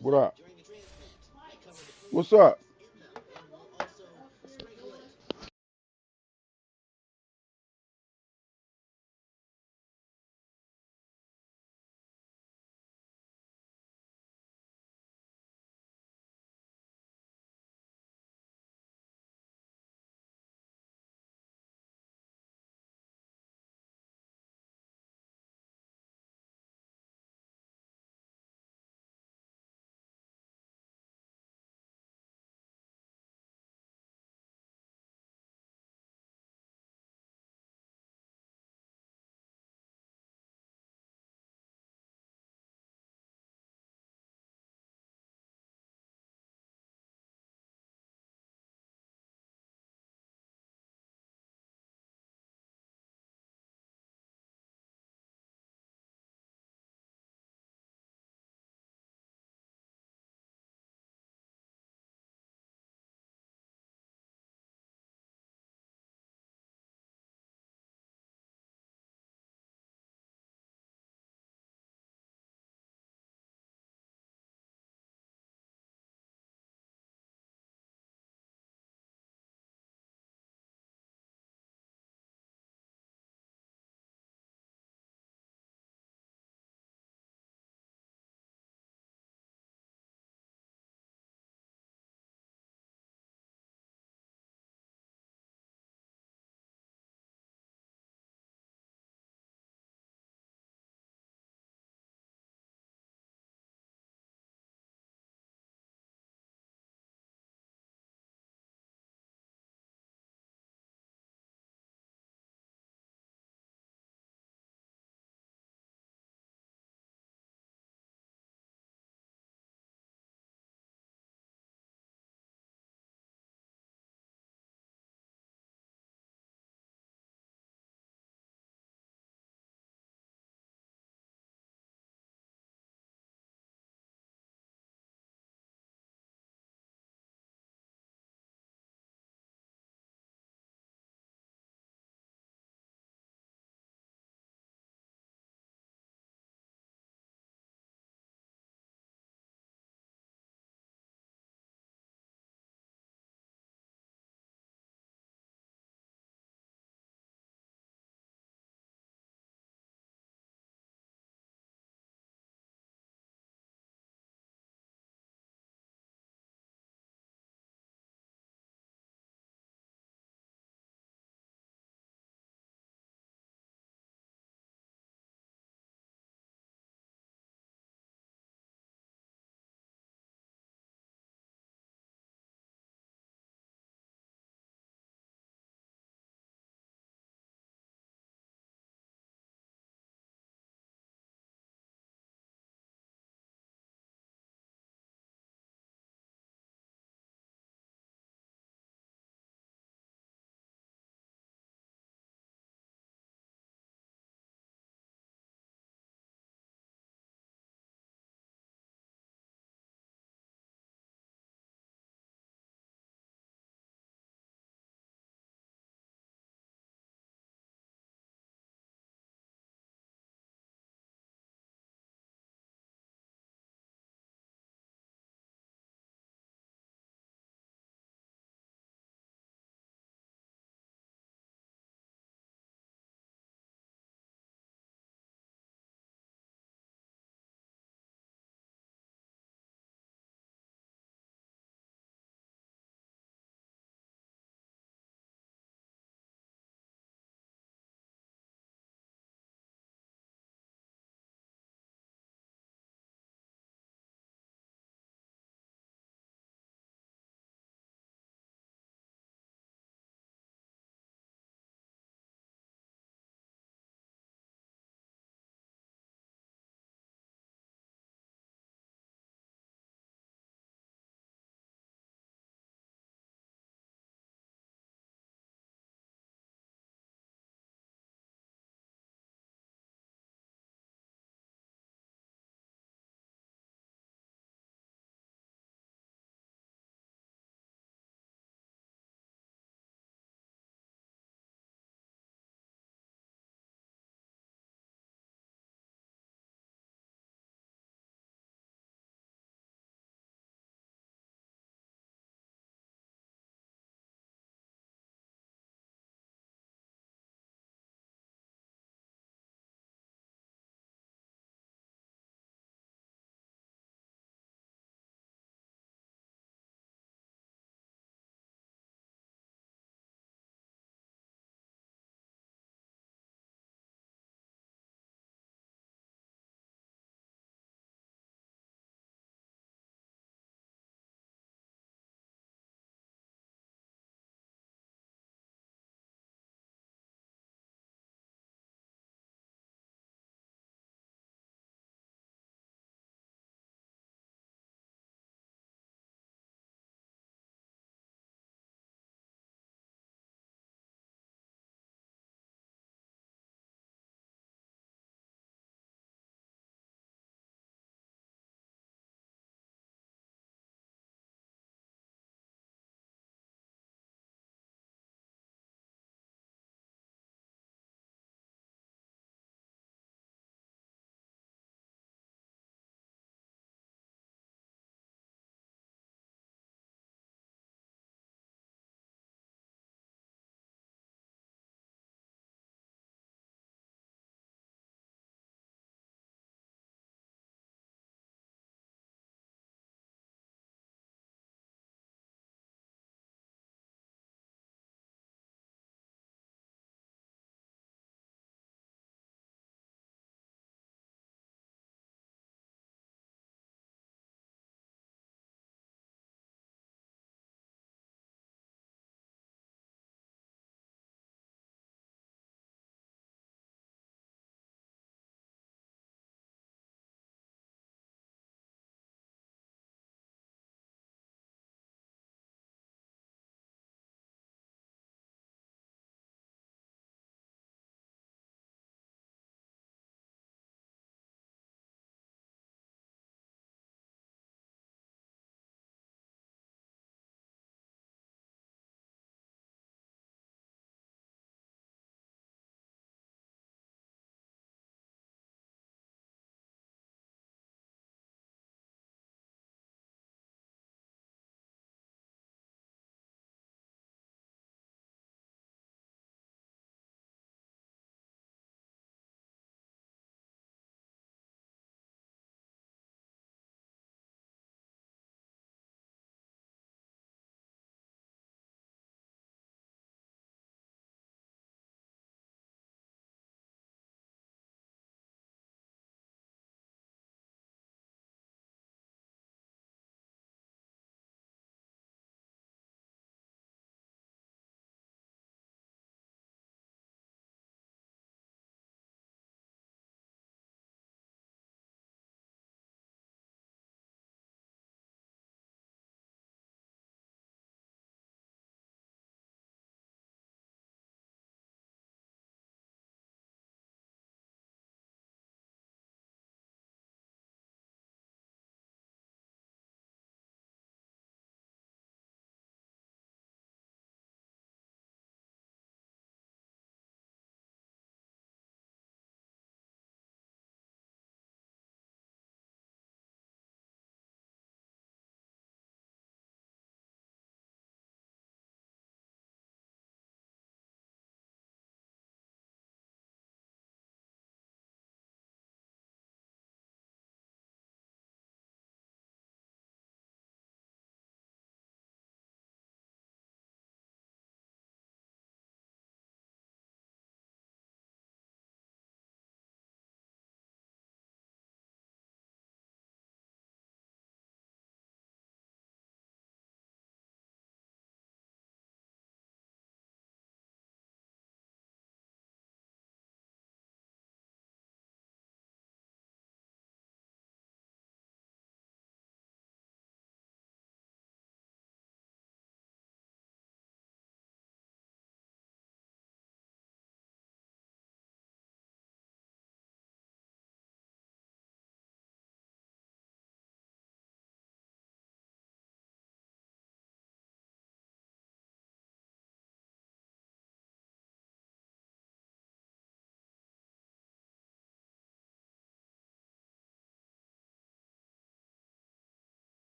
What up? What's up?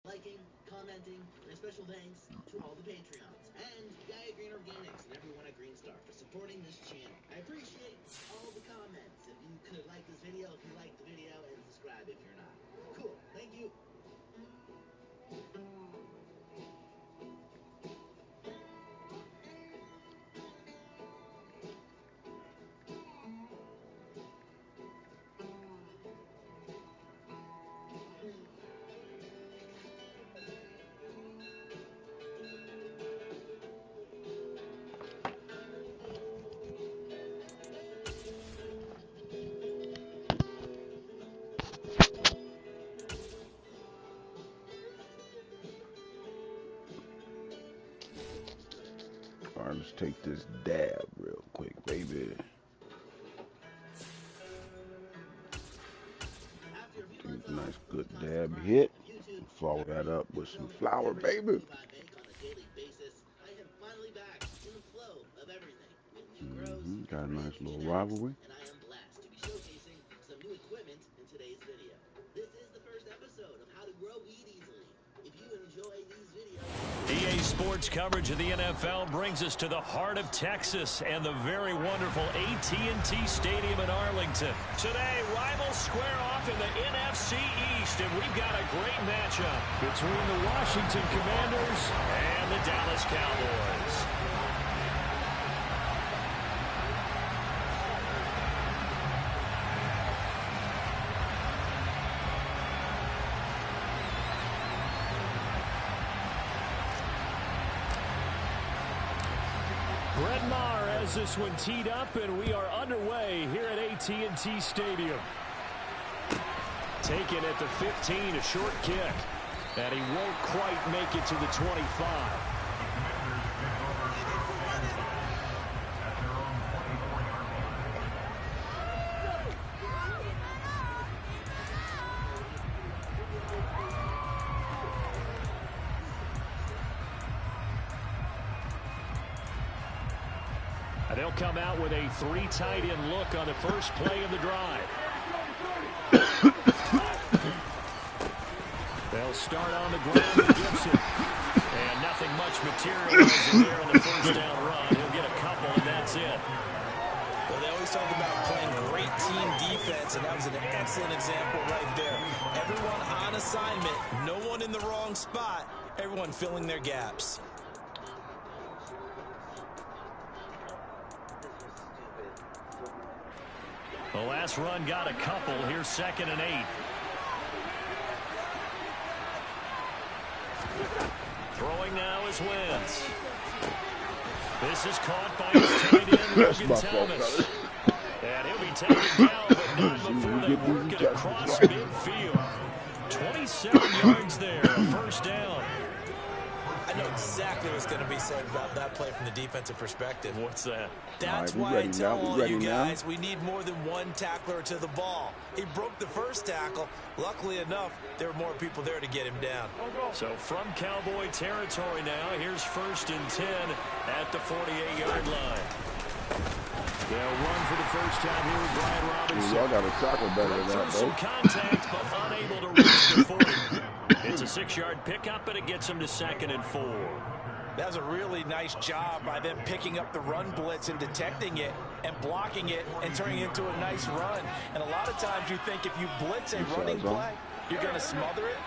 liking, commenting, and a special thanks to all the Patreons and Gaia Green Organics and everyone at Green Star for supporting this channel. I appreciate all the comments. If you could like this video, if you liked the video, and subscribe if you're not. Cool. Thank you. All right, let's take this dab real quick, baby. Take a nice good dab hit. Follow that up with some flour, baby. Got a nice little rivalry. And I am blessed to be showcasing some new equipment in today's video. This is the first episode of How to Grow Weed Easily. If you enjoy these videos... EA Sports coverage of the NFL brings us to the heart of Texas and the very wonderful AT&T Stadium in Arlington. Today, rivals square off in the NFC East, and we've got a great matchup between the Washington Commanders and the Dallas Cowboys. Brett Maher has this one teed up, and we are underway here at AT&T Stadium. Taken at the 15, a short kick. And he won't quite make it to the 25. They'll come out with a 3 tight end look on the first play of the drive. They'll start on the ground with Gibson. And nothing much materializing there on the first down run. He'll get a couple, and that's it. Well, they always talk about playing great team defense, and that was an excellent example right there. Everyone on assignment, no one in the wrong spot, everyone filling their gaps. The last run got a couple. Here's 2nd and 8. Throwing now is Wentz. This is caught by his tight end, Logan Thomas. And he'll be taken down, but not before they work it across midfield. 27 yards there, a first down. I know exactly what's going to be said about that play from the defensive perspective. What's that? That's why I tell all you guys we need more than one tackler to the ball. He broke the first tackle. Luckily enough, there were more people there to get him down. So from Cowboy territory now, here's 1st and 10 at the 48-yard line. They'll run for the first time here with Brian Robinson. Y'all got a tackle better than that, though. Some contact, but unable to reach the 40. It's a 6-yard pickup, and it gets him to 2nd and 4. That was a really nice job by them picking up the run blitz and detecting it and blocking it and turning it into a nice run. And a lot of times you think if you blitz a running play, you're going to smother it.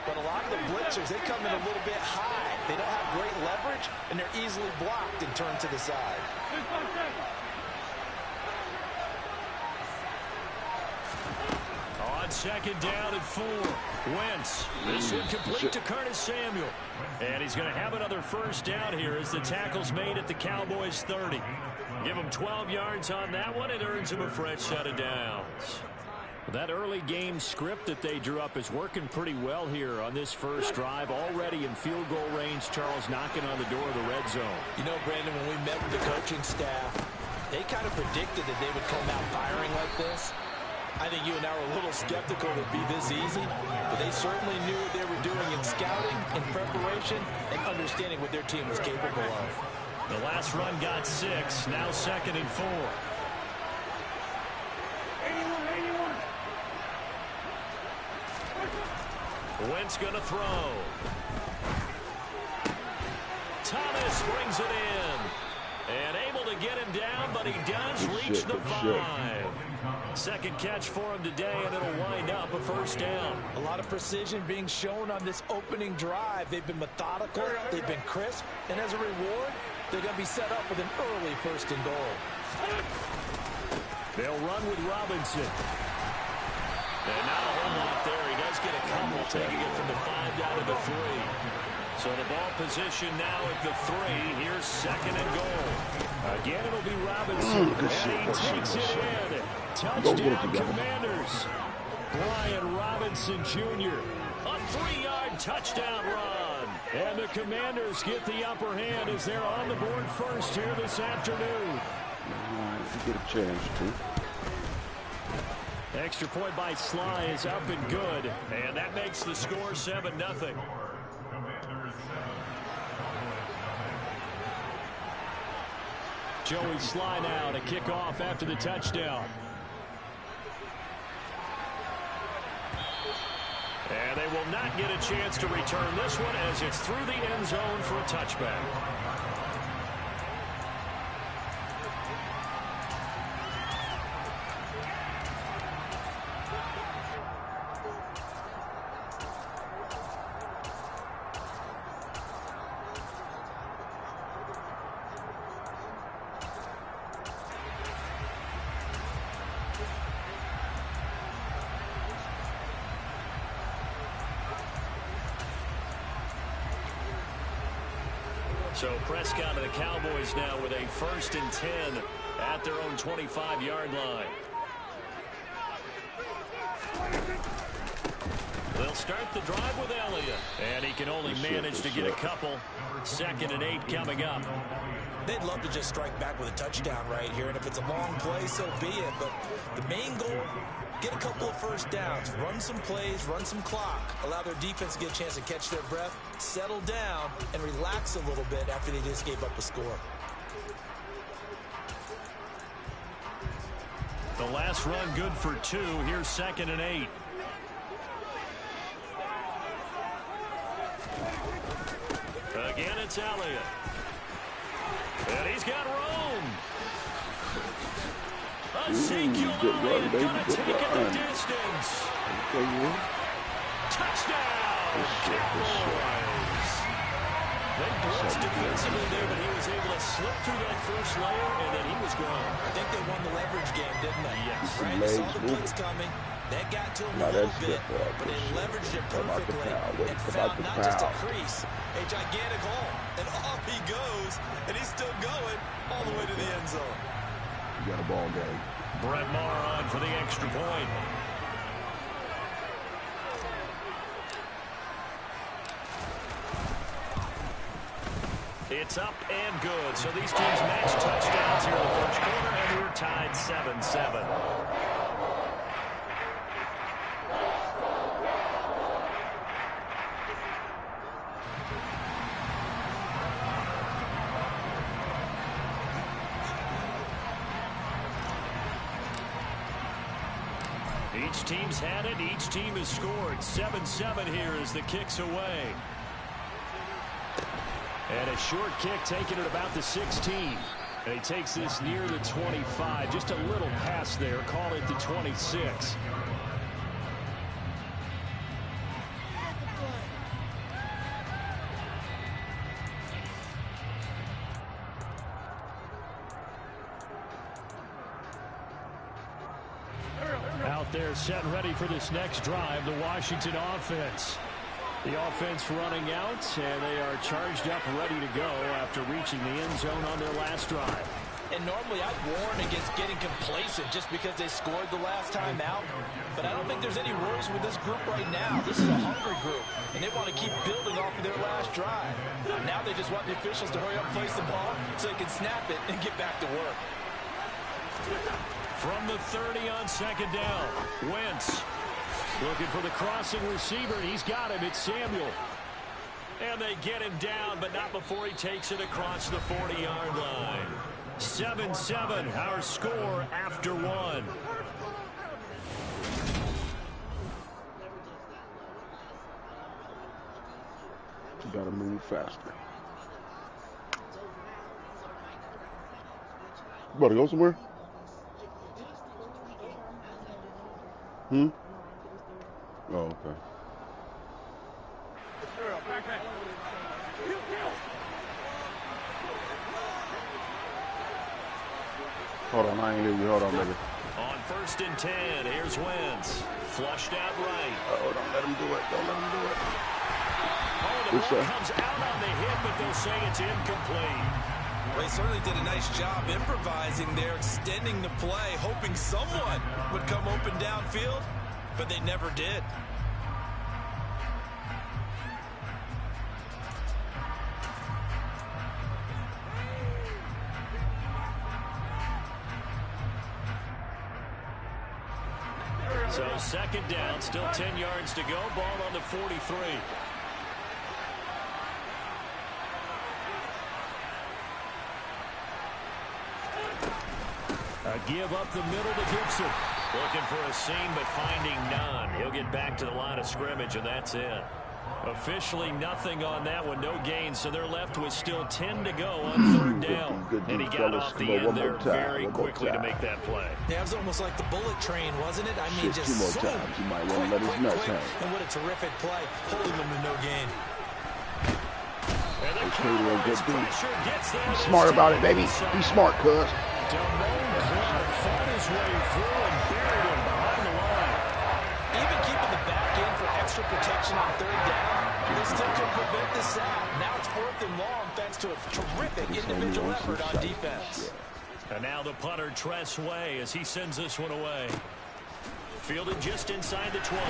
But a lot of the blitzers, they come in a little bit high. They don't have great leverage, and they're easily blocked and turned to the side. On 2nd down and 4, Wentz. This one complete to Curtis Samuel. And he's going to have another first down here as the tackle's made at the Cowboys' 30. Give him 12 yards on that one. It earns him a fresh set of downs. That early game script that they drew up is working pretty well here on this first drive. Already in field goal range, Charles knocking on the door of the red zone. You know, Brandon, when we met with the coaching staff, they kind of predicted that they would come out firing like this. I think you and I were a little skeptical it would be this easy, but they certainly knew what they were doing in scouting, in preparation, and understanding what their team was capable of. The last run got 6, now 2nd and 4. Wentz going to throw. Thomas brings it in. And able to get him down, but he does reach the 5. Second catch for him today, and it'll wind up a first down. A lot of precision being shown on this opening drive. They've been methodical, they've been crisp, and as a reward, they're going to be set up with an early 1st and goal. They'll run with Robinson. And not a whole lot there. He does get a couple, taking it from the 5 down to the 3. So the ball position now at the 3. Here's 2nd and goal. Again, it'll be Robinson. And he takes it in. Touchdown, Commanders. Brian Robinson Jr. A 3-yard touchdown run. And the Commanders get the upper hand as they're on the board first here this afternoon. You get a chance to. Extra point by Sly is up and good. And that makes the score 7-0. Joey Sly now to kick off after the touchdown. And they will not get a chance to return this one as it's through the end zone for a touchback. So Prescott and the Cowboys now with a 1st and 10 at their own 25-yard line. They'll start the drive with Elliott. And he can only manage to get a couple. 2nd and 8 coming up. They'd love to just strike back with a touchdown right here. And if it's a long play, so be it. But the main goal, get a couple of 1st downs. Run some plays, run some clock. Allow their defense to get a chance to catch their breath, settle down, and relax a little bit after they just gave up a score. The last run good for 2. Here's 2nd and 8. Again, it's Elliott. And he's got room. Ezekiel Elliott going to take it the distance. Touchdown, Cowboys. They blitzed defensively there, but he was able to slip through that first layer, and then he was gone. I think they won the leverage game, didn't they? Yes. Right, they saw the blitz coming. That got to him a little bit, but they leveraged it perfectly and found not just a crease, a gigantic hole. And off he goes, and he's still going all the way to the end zone. You got a ball game. Brett Maher on for the extra point. It's up and good. So these teams match touchdowns here in the first quarter, and we're tied 7-7. Each team's had it. Each team has scored. 7-7 here as the kick's away. And a short kick taken at about the 16. And he takes this near the 25. Just a little pass there. Call it the 26. Out there set and ready for this next drive, the Washington offense. The offense running out, and they are charged up, ready to go after reaching the end zone on their last drive. And normally I'd warn against getting complacent just because they scored the last time out. But I don't think there's any worries with this group right now. This is a hungry group, and they want to keep building off of their last drive. Now they just want the officials to hurry up, place the ball, so they can snap it and get back to work. From the 30 on 2nd down, Wentz looking for the crossing receiver, and he's got him. It's Samuel. And they get him down, but not before he takes it across the 40-yard line. 7-7, our score after 1. Gotta move faster. You about to go somewhere? Hmm? Oh, okay. Hold on, I ain't hear you. Hold on, baby. On 1st and 10, here's Wentz. Flushed out right. Oh, don't let him do it. Don't let him do it. Oh, the ball comes out on the hit, but they'll say it's incomplete. Well, they certainly did a nice job improvising there, extending the play, hoping someone would come open downfield, but they never did. So 2nd down, still 10 yards to go. Ball on the 43. A give up the middle to Gibson. Looking for a seam, but finding none. He'll get back to the line of scrimmage, and that's it. Officially nothing on that one, no gain, so they're left with still 10 to go on 3rd down. And he got off the end there very quickly to make that play. Yeah, it was almost like the bullet train, wasn't it? I mean, just 2 more times. You might want to let his nuts hang. And what a terrific play, holding them to no gain. And the Cowboys pressure gets there. Be smart about it, baby. Be smart, cuz. Fought his way through and buried him behind the line. Even keeping the back in for extra protection on 3rd down, they still could prevent the sack. Now it's 4th and long thanks to a terrific individual effort on defense. And now the punter Tress Way as he sends this one away. Fielded just inside the 20.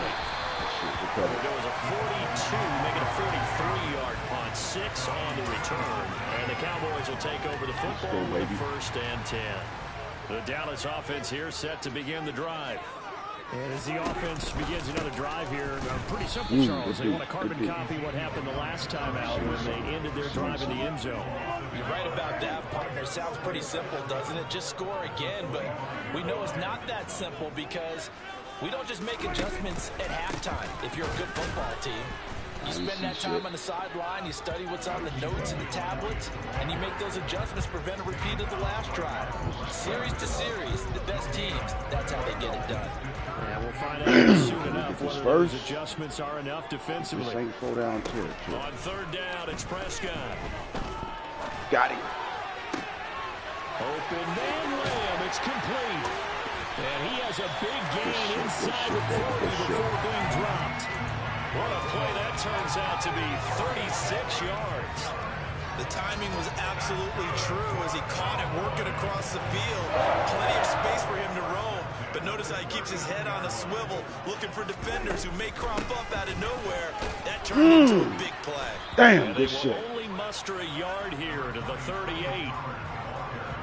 There was a 42, making a 43-yard punt. 6 on the return. And the Cowboys will take over the football with 1st and 10. The Dallas offense here set to begin the drive. And as the offense begins another drive here, pretty simple, Charles. They want to carbon copy what happened the last time out when they ended their drive in the end zone. You're right about that, partner. Sounds pretty simple, doesn't it? Just score again, but we know it's not that simple because we don't just make adjustments at halftime if you're a good football team. You spend that time on the sideline, you study what's on the notes and the tablets, and you make those adjustments to prevent a repeat of the last drive. Series to series, the best teams, that's how they get it done. And we'll find out soon enough whether those adjustments are enough defensively. This ain't 4 down territory. On 3rd down, it's Prescott. Got him. Open man Lamb, it's complete. And he has a big gain inside the 40 before being dropped. What a play that turns out to be, 36 yards. The timing was absolutely true as he caught it working across the field. Plenty of space for him to roam. But notice how he keeps his head on a swivel, looking for defenders who may crop up out of nowhere. That turned into a big play. Damn, good shit. Only muster a yard here to the 38.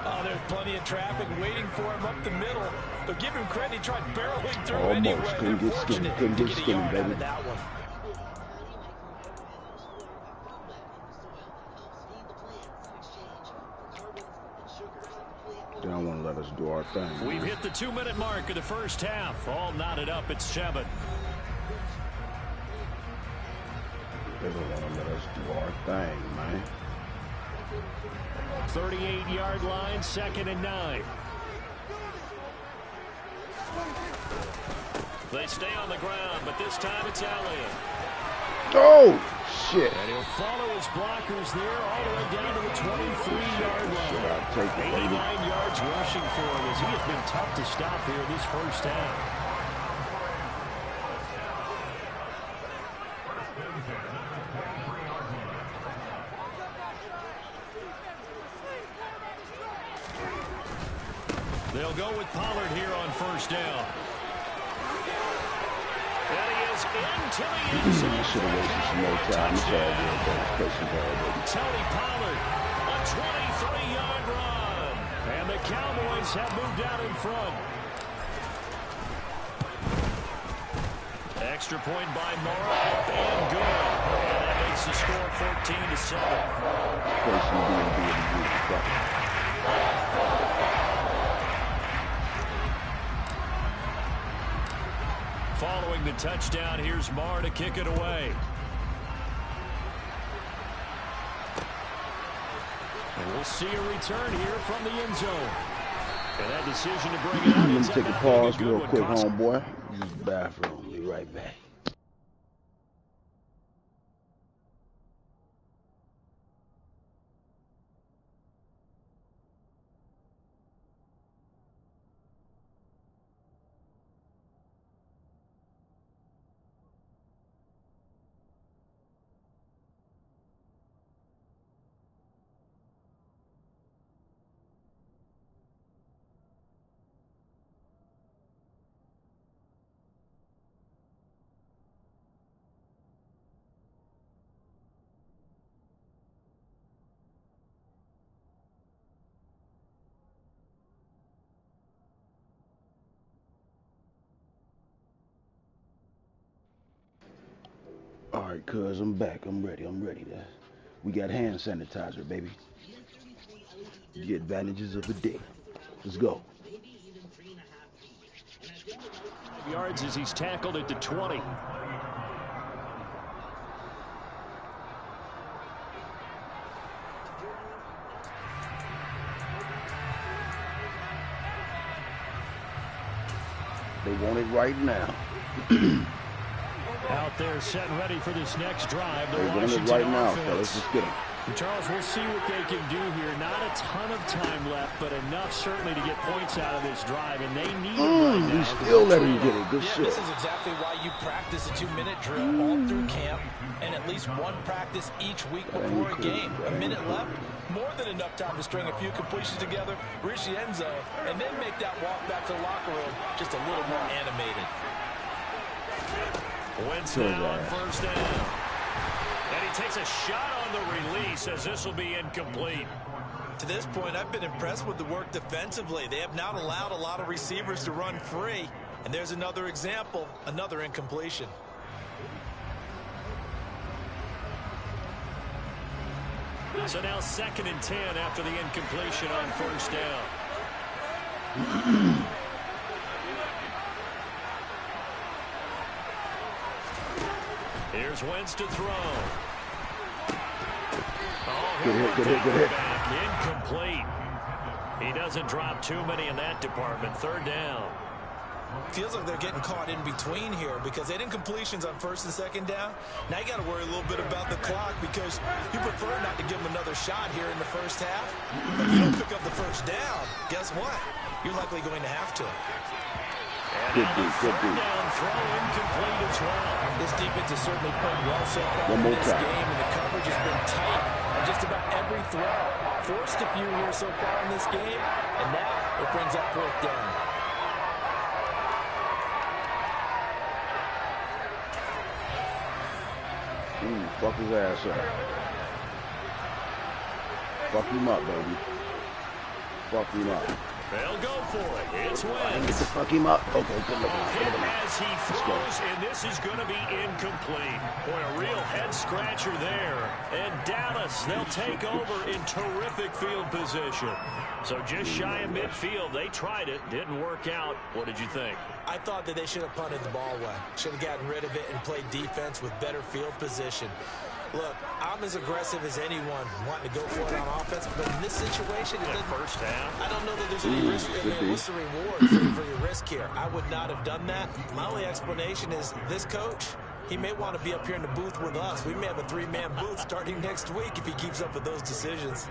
Oh, there's plenty of traffic waiting for him up the middle. But give him credit, he tried barreling through anyway. Couldn't get skinny. Couldn't get skinny, baby. That one. They don't want to let us do our thing. We've hit the 2-minute mark of the first half. All knotted up at 7. They don't want to let us do our thing, man. 38-yard line, 2nd and 9. They stay on the ground, but this time it's Elliott. Oh, shit. And he'll follow his blockers there all the way down to the 23-yard line. 89 yards rushing for him as he has been tough to stop here this first half. They'll go with Pollard here on 1st down. And he is into the end zone. Should have wasted some more time. It's all good. Tony Pollard, a 23-yard run. And the Cowboys have moved out in front. Extra point by Morrow, and good. And that makes the score 14-7. Following the touchdown, here's Marr to kick it away. And we'll see a return here from the end zone. And that decision to bring it out. Let me take a pause real quick, homeboy. Use the bathroom. Be right back. All right, cuz, I'm back. I'm ready. We got hand sanitizer, baby. The advantages of the day. Let's go. Yards as he's tackled at the 20. They want it right now. Out there set and ready for this next drive. They want it right now, fellas. Let's get them. Charles, we'll see what they can do here. Not a ton of time left, but enough certainly to get points out of this drive, and they need it right now. We still let him get it. Good shit. This is exactly why you practice a 2-minute drill all through camp and at least one practice each week before a game. A minute left, more than enough time to string a few completions together, reach the end zone, and then make that walk back to the locker room just a little more animated. Wentz now on first down. And he takes a shot on the release as this will be incomplete. To this point, I've been impressed with the work defensively. They have not allowed a lot of receivers to run free. And there's another example, another incompletion. So now 2nd and 10 after the incompletion on first down. Here's Wentz to throw. Oh, good hit. Incomplete. He doesn't drop too many in that department. 3rd down. Feels like they're getting caught in between here because they had incompletions on 1st and 2nd down. Now you got to worry a little bit about the clock because you prefer not to give them another shot here in the first half. If you don't pick up the 1st down, guess what? You're likely going to have to. And good down throw incomplete as well. This defense has certainly played well so far in this game, and the coverage has been tight on just about every throw. Forced a few here so far in this game, and now it brings up 4th down. Fuck his ass up. Fuck him up, baby. Fuck him up. They'll go for it. It's Wentz. I need to fuck him up. Okay, good looking. As he throws, and this is going to be incomplete. Boy, a real head scratcher there. And Dallas, they'll take over in terrific field position. So just shy of midfield. They tried it. Didn't work out. What did you think? I thought that they should have punted the ball away. Should have gotten rid of it and played defense with better field position. Look, I'm as aggressive as anyone wanting to go for it on offense, but in this situation, it doesn't. First half. I don't know that there's any risk in there. What's the reward for your risk here? I would not have done that. My only explanation is this coach, he may want to be up here in the booth with us. We may have a 3-man booth starting next week if he keeps up with those decisions.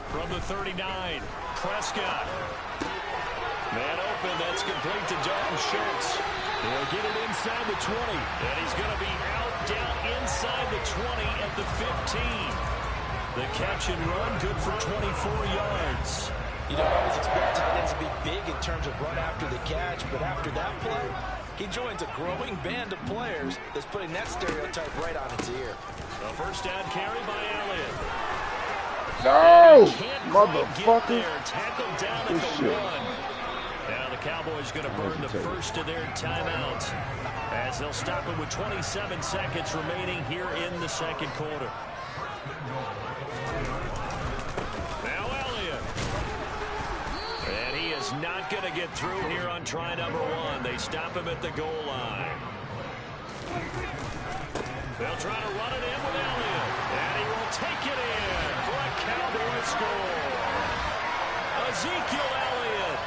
From the 39, Prescott. Man open, that's complete to Dalton Schultz. He'll get it inside the 20. And he's going to be out, down inside the 20 at the 15. The catch and run, good for 24 yards. You don't always expect tight ends to be big in terms of run after the catch, but after that play, he joins a growing band of players that's putting that stereotype right on its ear. The first down carry by Elliott. No! Motherfucker. Tackled down at the 1. Now the Cowboys going to burn the first of their timeouts as they'll stop it with 27 seconds remaining here in the 2nd quarter. Now Elliott. And he is not going to get through here on try number 1. They stop him at the goal line. They'll try to run it in with Elliott. And he will take it in for a Cowboys score. Ezekiel Elliott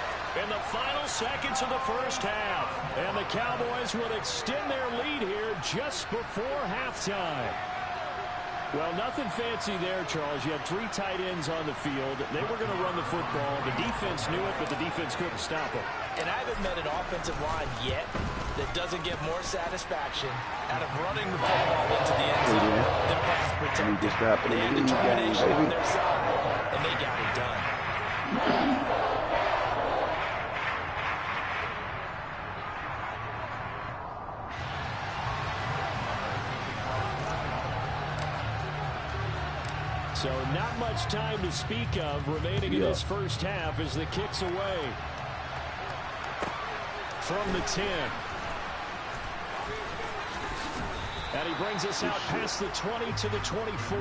in the final seconds of the first half. And the Cowboys will extend their lead here just before halftime. Well, nothing fancy there, Charles. You had 3 tight ends on the field. They were going to run the football. The defense knew it, but the defense couldn't stop them. And I haven't met an offensive line yet that doesn't get more satisfaction out of running the football into the end zone than pass protecting. They had determination on their side, and they got it done. So not much time to speak of remaining in this first half as the kick's away from the 10. And he brings us out past the 20 to the 24.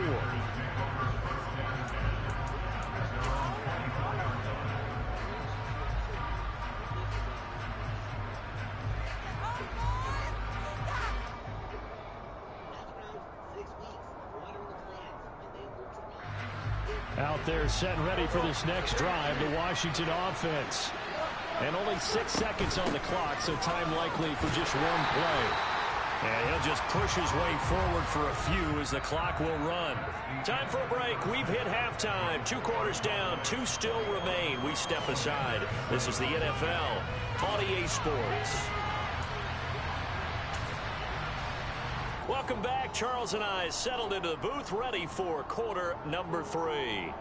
Out there set and ready for this next drive, the Washington offense. And only 6 seconds on the clock, so time likely for just one play. And he'll just push his way forward for a few as the clock will run. Time for a break. We've hit halftime. 2 quarters down, 2 still remain. We step aside. This is the NFL on EA Sports. Welcome back. Charles and I settled into the booth, ready for quarter number 3.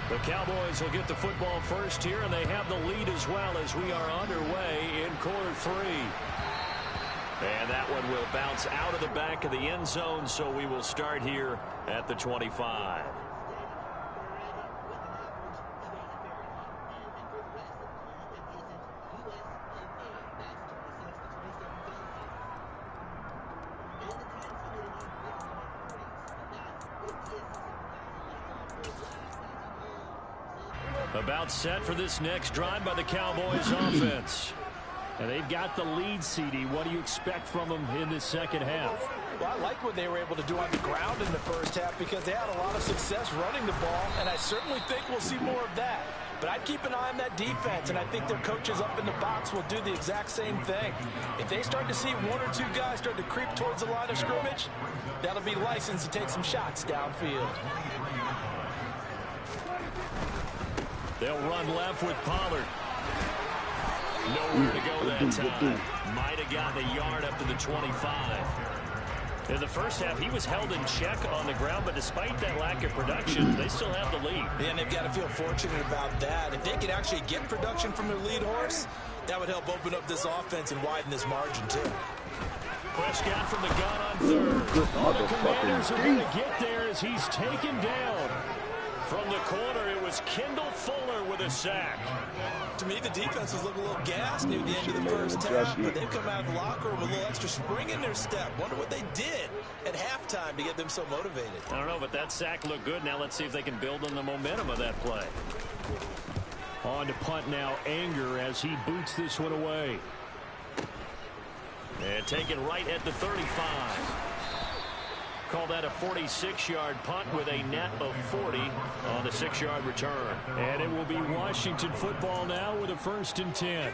The Cowboys will get the football first here, and they have the lead as well as we are underway in quarter 3. And that one will bounce out of the back of the end zone, so we will start here at the 25. About set for this next drive by the Cowboys offense. And they've got the lead, CD. What do you expect from them in this second half? Well, I like what they were able to do on the ground in the first half because they had a lot of success running the ball, and I certainly think we'll see more of that. But I'd keep an eye on that defense, and I think their coaches up in the box will do the exact same thing. If they start to see 1 or 2 guys start to creep towards the line of scrimmage, that'll be licensed to take some shots downfield. They'll run left with Pollard. Nowhere to go that time. Might have gotten a yard up to the 25. In the first half, he was held in check on the ground, but despite that lack of production, they still have the lead. And they've got to feel fortunate about that. If they could actually get production from their lead horse, that would help open up this offense and widen this margin, too. Prescott from the gun on 3rd. The Commanders are going to get there as he's taken down. From the corner, it was Kendall Fuller with a sack. To me, the defense was looking a little gassed near the end of the first half, but they've come out of the locker room with a little extra spring in their step. Wonder what they did at halftime to get them so motivated. I don't know, but that sack looked good. Now let's see if they can build on the momentum of that play. On to punt now, Anger as he boots this one away. And taken right at the 35. Call that a 46-yard punt with a net of 40 on the 6-yard return. And it will be Washington football now with a 1st and 10.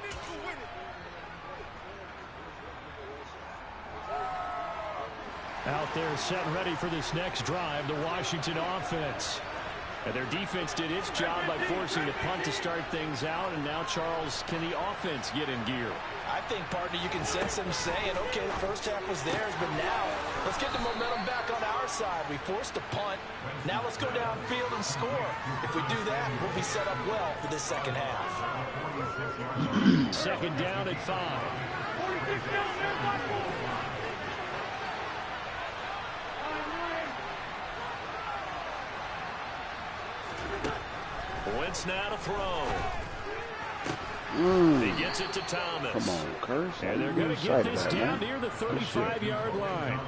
Out there set and ready for this next drive, the Washington offense. And their defense did its job by forcing the punt to start things out. And now, Charles, can the offense get in gear? I think, partner, you can sense them saying, okay, the first half was theirs, but now let's get the momentum back on our side. We forced a punt. Now let's go downfield and score. If we do that, we'll be set up well for this second half. 2nd down at 5. Wentz now to throw. He gets it to Thomas. Come on, Curse. And they're going to get this down near the 35-yard line.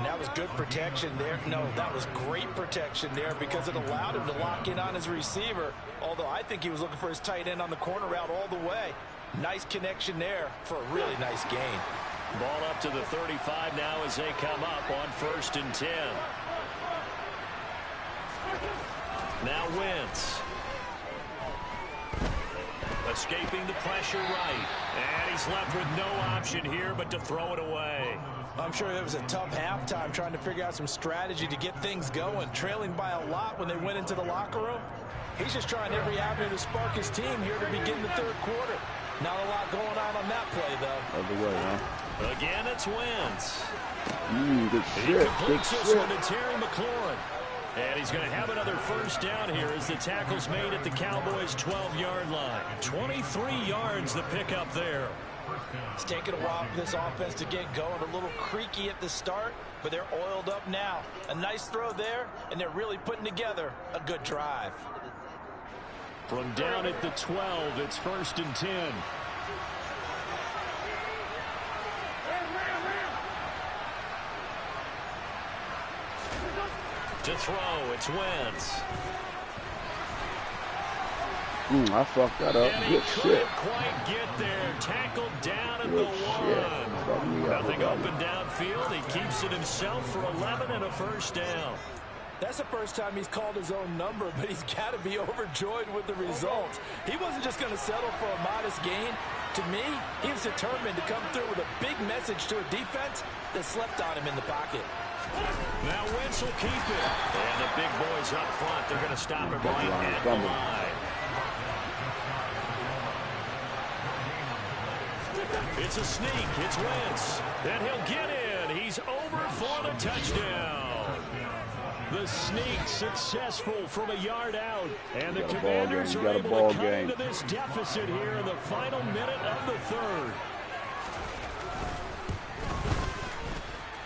And that was good protection there. No, that was great protection there because it allowed him to lock in on his receiver, although I think he was looking for his tight end on the corner route all the way. Nice connection there for a really nice gain. Ball up to the 35 now as they come up on 1st and 10. Now Wentz. Escaping the pressure right. And he's left with no option here but to throw it away. I'm sure it was a tough halftime trying to figure out some strategy to get things going. Trailing by a lot when they went into the locker room. He's just trying every avenue to spark his team here to begin the 3rd quarter. Not a lot going on that play, though. Other way, huh? Again, it's Wentz. Good He shit. completes this one to Terry McLaurin. And he's going to have another 1st down here as the tackle's made at the Cowboys' 12-yard line. 23 yards the pickup there. It's taken a while for this offense to get going. A little creaky at the start, but they're oiled up now. A nice throw there, and they're really putting together a good drive. From down at the 12, it's 1st and 10. To throw, it's Wentz. I fucked that up. And he Good couldn't shit. quite get there. Tackled down at Good the shit. 1. Nothing open downfield. He keeps it himself for 11 and a 1st down. That's the first time he's called his own number, but he's got to be overjoyed with the results. He wasn't just going to settle for a modest gain. To me, he was determined to come through with a big message to a defense that slept on him in the pocket. Now Wentz will keep it. And the big boys up front, they're going to stop him right at the line. It's a sneak. It's Wentz. And he'll get in. He's over for the touchdown. The sneak successful from a yard out. And the Commanders are able to cut into this deficit here in the final minute of the 3rd.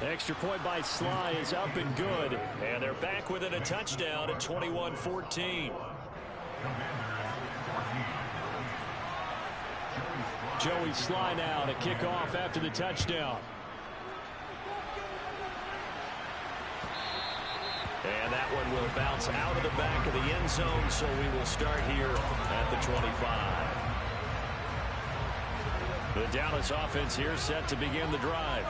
Extra point by Sly is up and good. And they're back within a touchdown at 21-14. Joey Sly now to kick off after the touchdown. And that one will bounce out of the back of the end zone, so we will start here at the 25. The Dallas offense here set to begin the drive.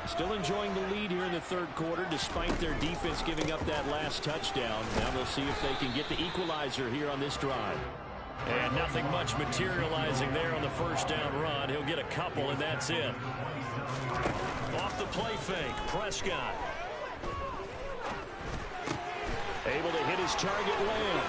Still enjoying the lead here in the 3rd quarter despite their defense giving up that last touchdown. Now we'll see if they can get the equalizer here on this drive. And nothing much materializing there on the 1st down run. He'll get a couple, and that's it. Off the play fake, Prescott. Able to hit his target Lamb.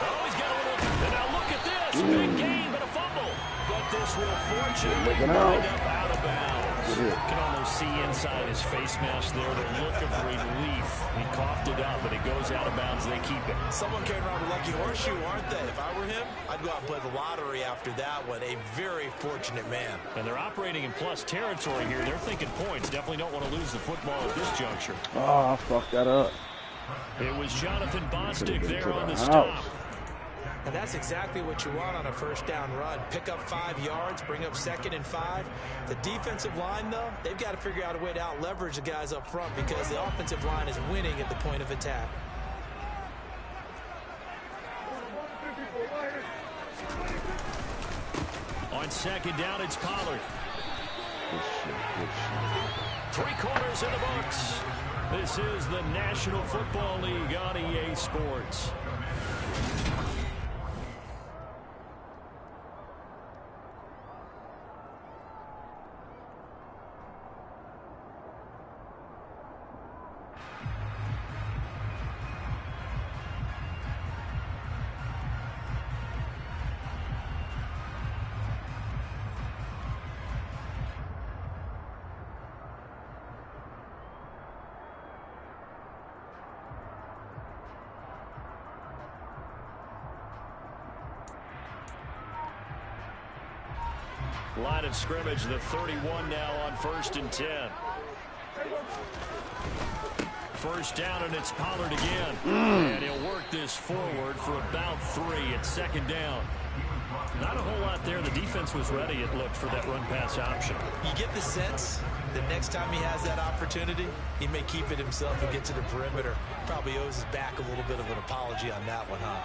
Oh, he's got a little... And now look at this. Big gain, but a fumble. But this will fortunately wind up out of bounds. You can almost see inside his face mask there the look of relief. He coughed it up, but it goes out of bounds. They keep it. Someone came around with a lucky horseshoe, aren't they? If I were him, I'd go out and play the lottery after that one. A very fortunate man. And they're operating in plus territory here. They're thinking points. Definitely don't want to lose the football at this juncture. Oh, I fucked that up. It was Jonathan Bostic there on the stop. And that's exactly what you want on a 1st down run. Pick up 5 yards, bring up 2nd and 5. The defensive line, though, they've got to figure out a way to out-leverage the guys up front because the offensive line is winning at the point of attack. On 2nd down, it's Pollard. 3 quarters in the books. This is the National Football League on EA Sports. Line of scrimmage, the 31 now on 1st and 10. first down, and it's Pollard again. And he'll work this forward for about 3 at second down. Not a whole lot there. The defense was ready, it looked, for that run-pass option. You get the sense that next time he has that opportunity, he may keep it himself and get to the perimeter. Probably owes his back a little bit of an apology on that one, huh?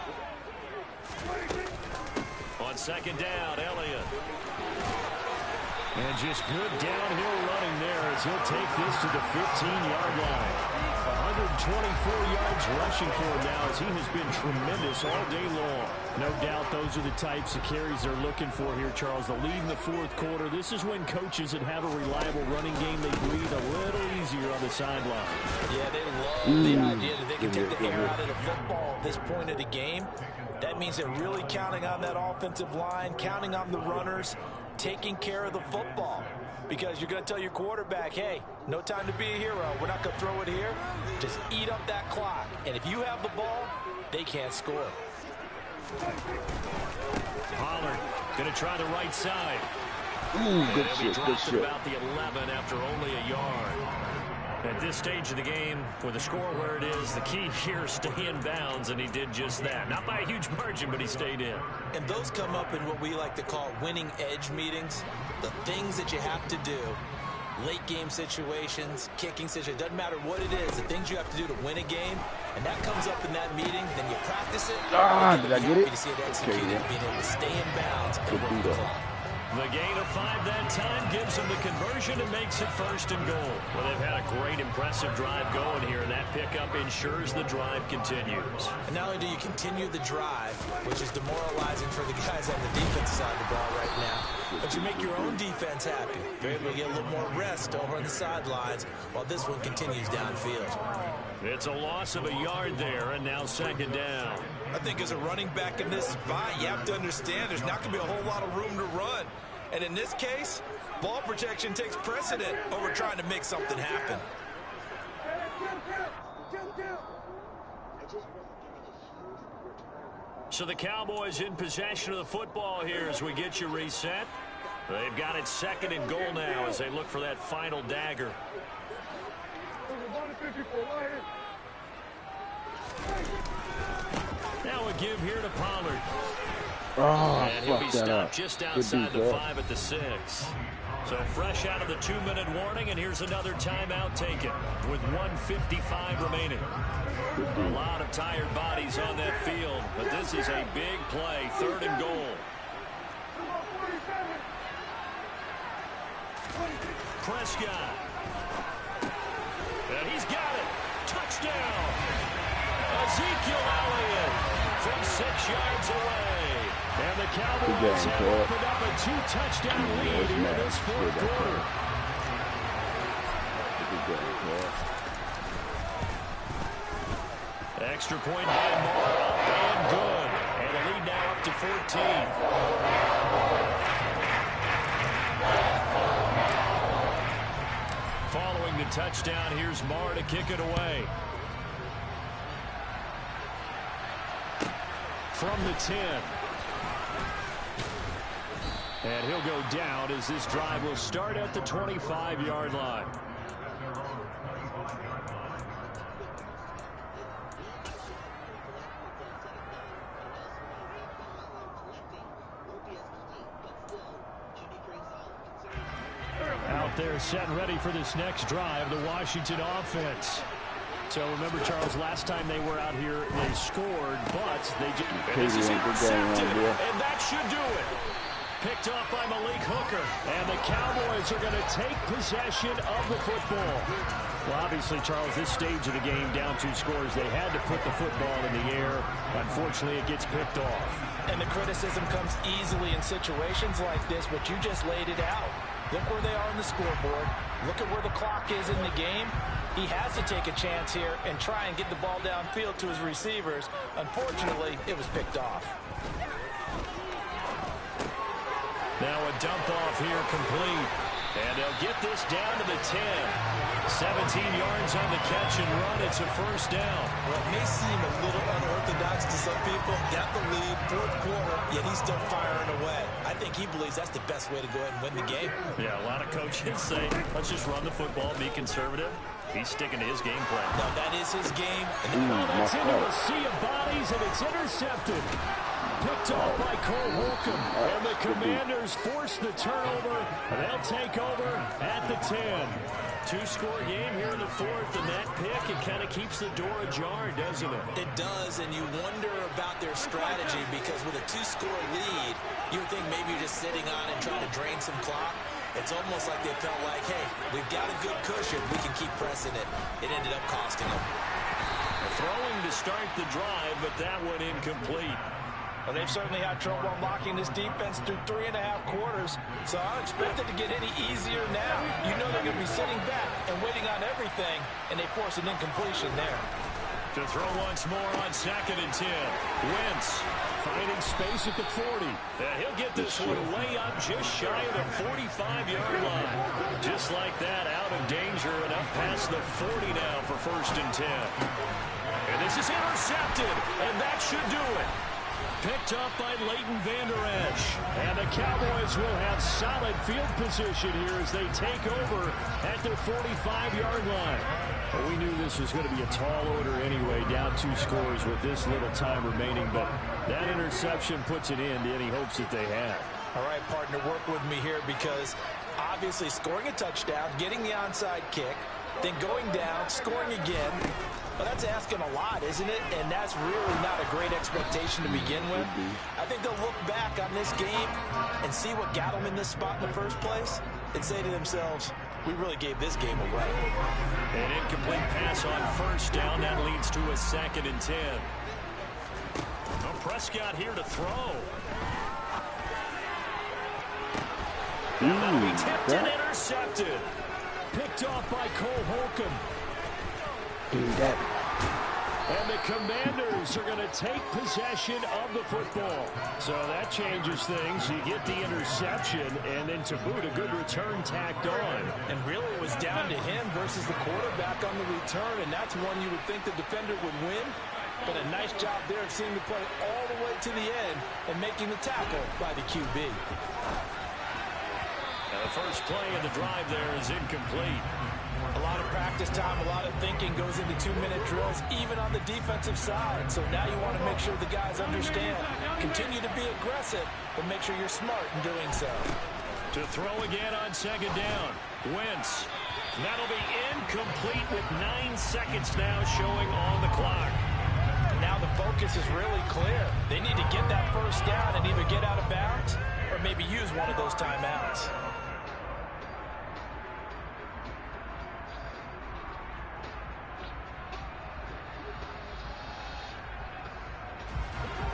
On second down, Elliott. And just good downhill running there as he'll take this to the 15-yard line. 124 yards rushing for him now as he has been tremendous all day long. No doubt those are the types of carries they're looking for here, Charles. The lead in the fourth quarter. This is when coaches that have a reliable running game, they breathe a little easier on the sideline. Yeah, they love the idea that they can take the air out of the football at this point of the game. That means they're really counting on that offensive line, counting on the runners, taking care of the football. Because you're going to tell your quarterback, hey, no time to be a hero. We're not going to throw it here. Just eat up that clock. And if you have the ball, they can't score. Pollard going to try the right side. Good shit, good shit. About the 11 after only a yard. At this stage of the game, with the score where it is, the key here is stay in bounds, and he did just that. Not by a huge margin, but he stayed in. And those come up in what we like to call winning edge meetings. The things that you have to do, late game situations, kicking situations, doesn't matter what it is, the things you have to do to win a game, and that comes up in that meeting, then you practice it. Did I get it? To see it executed, being able to stay in bounds and work the clock. The gain of 5 that time gives them the conversion and makes it first and goal. Well, they've had a great, impressive drive going here, and that pickup ensures the drive continues. And not only do you continue the drive, which is demoralizing for the guys on the defense side of the ball right now, but you make your own defense happy. You're able to get a little more rest over on the sidelines while this one continues downfield. It's a loss of a yard there, and now second down. I think as a running back in this spot, you have to understand there's not going to be a whole lot of room to run. And in this case, ball protection takes precedent over trying to make something happen. So the Cowboys in possession of the football here as we get you reset. They've got it second and goal now as they look for that final dagger. Now a give here to Pollard. And he'll be stopped just outside the 5 at the 6. So fresh out of the 2-minute warning, and here's another timeout taken with 1:55 remaining. A lot of tired bodies on that field, but this is a big play, 3rd and goal. Prescott. And he's got it. Touchdown. Ezekiel Elliott from 6 yards away. And the Cowboys have opened up a 2-touchdown lead in this fourth quarter. Extra point by Moore, up and good. And the lead now up to 14. Following the touchdown, here's Moore to kick it away. From the 10. And he'll go down as this drive will start at the 25-yard line. Out there set and ready for this next drive, the Washington offense. So remember, Charles, last time they were out here, they scored, but they just... And this is intercepted, and that should do it. Picked off by Malik Hooker, and the Cowboys are going to take possession of the football. Well, obviously, Charles, this stage of the game, down 2 scores, they had to put the football in the air. Unfortunately, it gets picked off. And the criticism comes easily in situations like this, but you just laid it out. Look where they are on the scoreboard. Look at where the clock is in the game. He has to take a chance here and try and get the ball downfield to his receivers. Unfortunately, it was picked off. Now a dump off here complete. And they'll get this down to the 10. 17 yards on the catch and run. It's a first down. Well, it may seem a little unorthodox to some people got the lead, fourth quarter, yet he's still firing away. I think he believes that's the best way to go ahead and win the game. Yeah, a lot of coaches say, let's just run the football, be conservative. He's sticking to his game plan. No, that is his game. That's into a sea of bodies, and it's intercepted. Picked off by Cole Holcomb. And the Commanders force the turnover. They'll take over at the 10. Two-score game here in the fourth, and that pick, it kind of keeps the door ajar, doesn't it? It does, and you wonder about their strategy because with a two-score lead, you would think maybe you're just sitting on and trying to drain some clock. It's almost like they felt like, hey, we've got a good cushion. We can keep pressing it. It ended up costing them. Throwing to start the drive, but that one incomplete. Well, they've certainly had trouble unlocking this defense through 3.5 quarters, so I don't expect it to get any easier now. You know they're going to be sitting back and waiting on everything, and they force an incompletion there. To throw once more on 2nd and 10. Wentz finding space at the 40. He'll get this one way up just shy of the 45-yard line. Just like that, out of danger and up past the 40 now for 1st and 10. And this is intercepted, and that should do it. Picked up by Leighton Vander Esch. And the Cowboys will have solid field position here as they take over at their 45-yard line. Well, we knew this was going to be a tall order anyway, down 2 scores with this little time remaining, but that interception puts an end to any hopes that they had. All right, partner, work with me here because obviously scoring a touchdown, getting the onside kick, then going down, scoring again. Well, that's asking a lot, isn't it? And that's really not a great expectation to begin with. I think they'll look back on this game and see what got them in this spot in the first place and say to themselves, we really gave this game away. An incomplete pass on 1st down. That leads to a 2nd and 10. Well, Prescott here to throw. And that'll be tipped and intercepted. Picked off by Cole Holcomb. And the Commanders are going to take possession of the football. So that changes things. You get the interception, and then to boot, a good return tacked on. And really it was down to him versus the quarterback on the return, and that's one you would think the defender would win. But a nice job there of seeing the play all the way to the end and making the tackle by the QB. And the first play of the drive there is incomplete. A lot of practice time, a lot of thinking goes into 2-minute drills, even on the defensive side. So now you want to make sure the guys understand. Continue to be aggressive, but make sure you're smart in doing so. To throw again on 2nd down. Wentz. That'll be incomplete with 9 seconds now showing on the clock. And now the focus is really clear. They need to get that 1st down and either get out of bounds or maybe use one of those timeouts.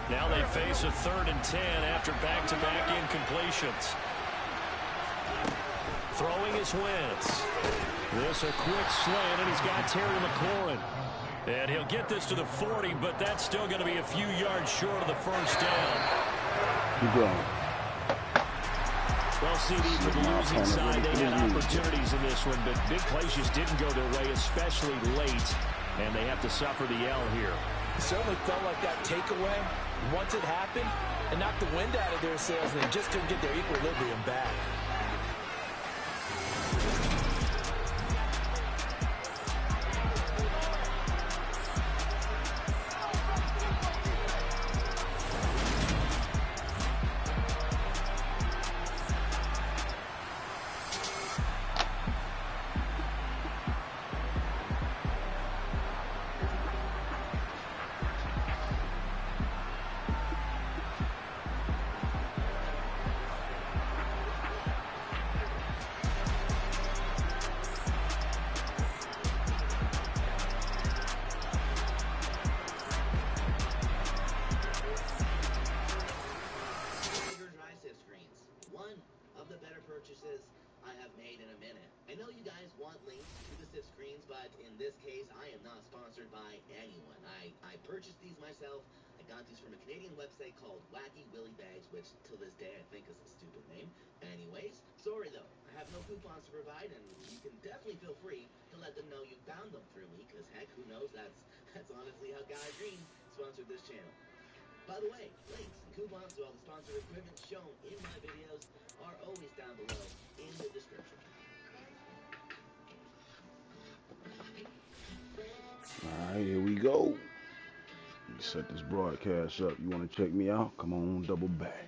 Now they face a 3rd and 10 after back-to-back incompletions. Throwing is Wentz. This a quick slant, and he's got Terry McLaurin. And he'll get this to the 40, but that's still going to be a few yards short of the 1st down. Keep going. Well, CD, for the losing side, they had opportunities in this one, but big plays just didn't go their way, especially late, and they have to suffer the L here. It certainly felt like that takeaway, once it happened, it knocked the wind out of their sails, and they just couldn't get their equilibrium back. Coupons to provide, and you can definitely feel free to let them know you found them through me, because heck, who knows, that's honestly how Guy Green sponsored this channel. By the way, links and coupons to all the sponsored equipment shown in my videos are always down below in the description. Alright, here we go. Set this broadcast up. You want to check me out? Come on, double back.